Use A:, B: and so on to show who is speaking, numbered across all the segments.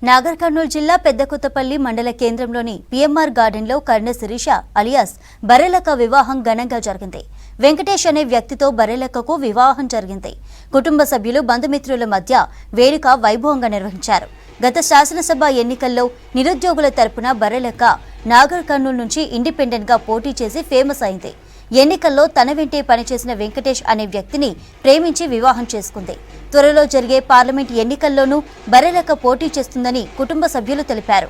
A: నాగర్ కర్నూలు జిల్లా పెద్దకొత్తపల్లి మండల కేంద్రంలోని పిఎంఆర్ గార్డెన్లో కర్ణ శిరీష అలియాస్ బర్రెలక్క వివాహం ఘనంగా జరిగింది. వెంకటేష్ అనే వ్యక్తితో బర్రెలక్కకు వివాహం జరిగింది. కుటుంబ సభ్యులు బంధుమిత్రుల మధ్య వేడుక వైభవంగా నిర్వహించారు. గత శాసనసభ ఎన్నికల్లో నిరుద్యోగుల తరపున బర్రెలక్క నాగర్ కర్నూలు నుంచి ఇండిపెండెంట్ గా పోటీ చేసి ఫేమస్ అయింది. ఎన్నికల్లో తన వెంటే పనిచేసిన వెంకటేష్ అనే వ్యక్తిని ప్రేమించి వివాహం చేసుకుంది. త్వరలో జరిగే పార్లమెంట్ ఎన్నికల్లోనూ బర్రెలక్క పోటీ చేస్తుందని కుటుంబ సభ్యులు తెలిపారు.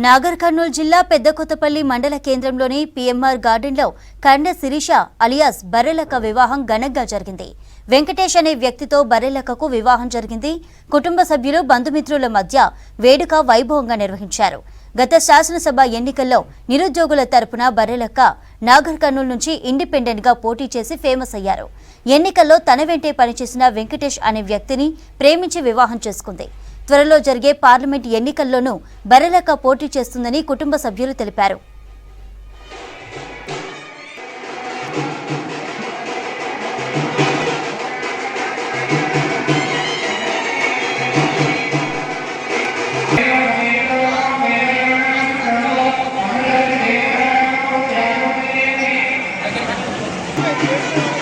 A: నాగర్ కర్నూలు జిల్లా పెద్దకొత్తపల్లి మండల కేంద్రంలోని పిఎంఆర్ గార్డెన్లో కర్ణ శిరీష అలియాస్ బర్రెలక్క వివాహం ఘనంగా జరిగింది. వెంకటేష్ అనే వ్యక్తితో బర్రెలక్కకు వివాహం జరిగింది. కుటుంబ సభ్యులు బంధుమిత్రుల మధ్య వేడుక వైభవంగా నిర్వహించారు. గత శాసనసభ ఎన్నికల్లో నిరుద్యోగుల తరపున బర్రెలక్క నాగర్ కర్నూలు నుంచి ఇండిపెండెంట్ గా పోటీ చేసి ఫేమస్ అయ్యారు. ఎన్నికల్లో తన వెంటే పనిచేసిన వెంకటేష్ అనే వ్యక్తిని ప్రేమించి వివాహం చేసుకుంది. త్వరలో జరిగే పార్లమెంట్ ఎన్నికల్లోనూ బర్రెలక్క పోటీ చేస్తుందని కుటుంబ సభ్యులు తెలిపారు.
B: Thank you.